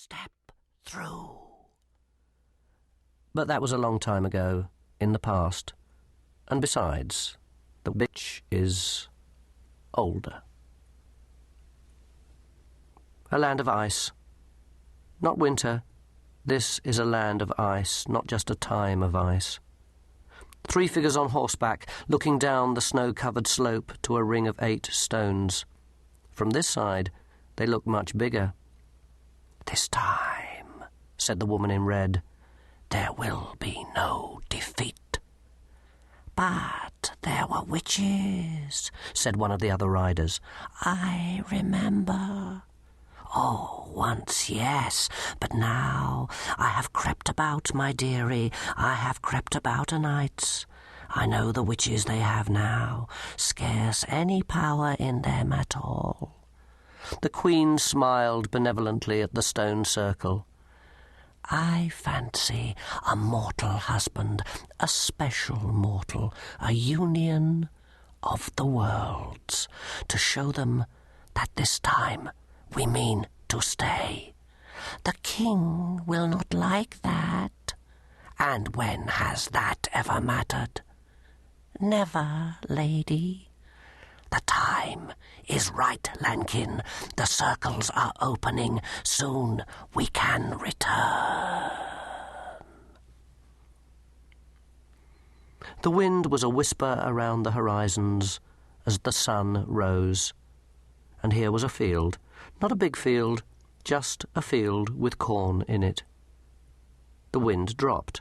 Step through. But that was a long time ago, in the past. And besides, the witch is older. A land of ice. Not winter. This is a land of ice, not just a time of ice. 3 figures on horseback, looking down the snow-covered slope to a ring of 8 stones. From this side, they look much bigger. "This time," said the woman in red, "there will be no defeat." "But there were witches," said one of the other riders. "I remember." "Oh, once, yes, but now I have crept about, my dearie, I have crept about o' nights. I know the witches they have now, scarce any power in them at all." The Queen smiled benevolently at the stone circle. "I fancy a mortal husband, a special mortal, a union of the worlds, to show them that this time we mean to stay. The king will not like that. And when has that ever mattered? Never, lady. The time is right, Lankin. The circles are opening. Soon we can return." The wind was a whisper around the horizons as the sun rose. And here was a field. Not a big field, just a field with corn in it. The wind dropped.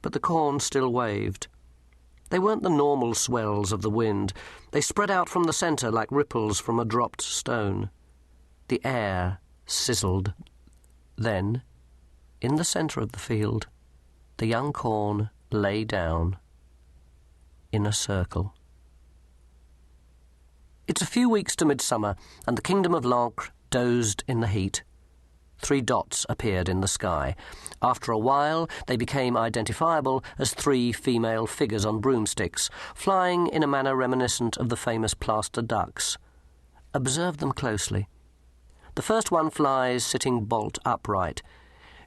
But the corn still waved. They weren't the normal swells of the wind. They spread out from the centre like ripples from a dropped stone. The air sizzled. Then, in the centre of the field, the young corn lay down in a circle. It's a few weeks to midsummer, and the kingdom of L'Ancre dozed in the heat. 3 dots appeared in the sky. After a while, they became identifiable as 3 female figures on broomsticks, flying in a manner reminiscent of the famous plaster ducks. Observe them closely. The first one flies sitting bolt upright.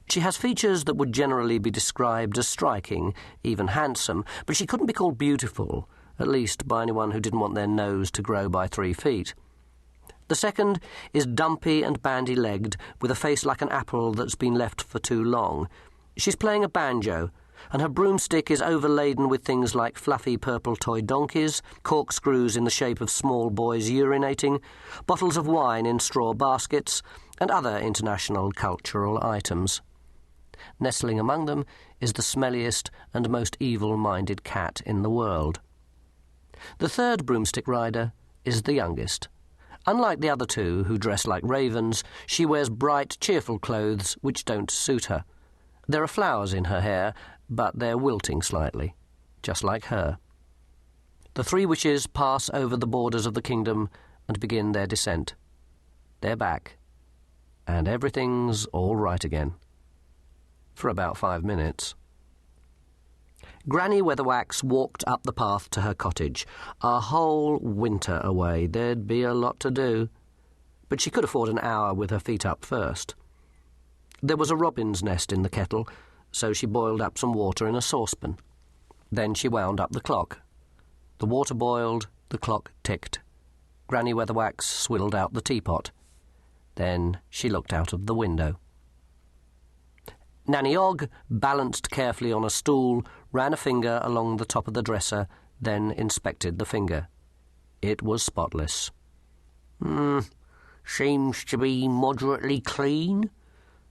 She has features that would generally be described as striking, even handsome, but she couldn't be called beautiful, at least by anyone who didn't want their nose to grow by 3 feet. The second is dumpy and bandy-legged, with a face like an apple that's been left for too long. She's playing a banjo, and her broomstick is overladen with things like fluffy purple toy donkeys, corkscrews in the shape of small boys urinating, bottles of wine in straw baskets, and other international cultural items. Nestling among them is the smelliest and most evil-minded cat in the world. The third broomstick rider is the youngest. Unlike the other 2, who dress like ravens, she wears bright, cheerful clothes which don't suit her. There are flowers in her hair, but they're wilting slightly, just like her. The 3 witches pass over the borders of the kingdom and begin their descent. They're back, and everything's all right again. For about 5 minutes. Granny Weatherwax walked up the path to her cottage. A whole winter away. There'd be a lot to do. But she could afford an hour with her feet up first. There was a robin's nest in the kettle, so she boiled up some water in a saucepan. Then she wound up the clock. The water boiled, the clock ticked. Granny Weatherwax swiddled out the teapot. Then she looked out of the window. Nanny Ogg, balanced carefully on a stool, ran a finger along the top of the dresser, then inspected the finger. It was spotless. Seems to be moderately clean."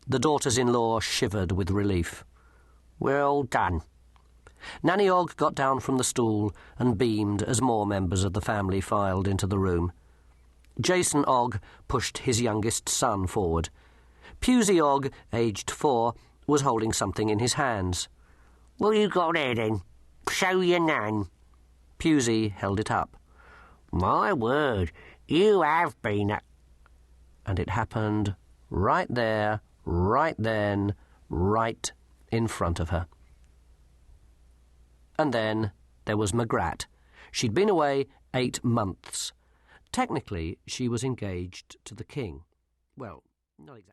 The daughters-in-law shivered with relief. "Well done." Nanny Ogg got down from the stool and beamed as more members of the family filed into the room. Jason Ogg pushed his youngest son forward. Pusey Ogg, aged 4, was holding something in his hands. "What you got there, then? Show your nan." Pusey held it up. "My word, you have been a—" And it happened right there, right then, right in front of her. And then there was Magrat. She'd been away 8 months. Technically, she was engaged to the king. Well, not exactly.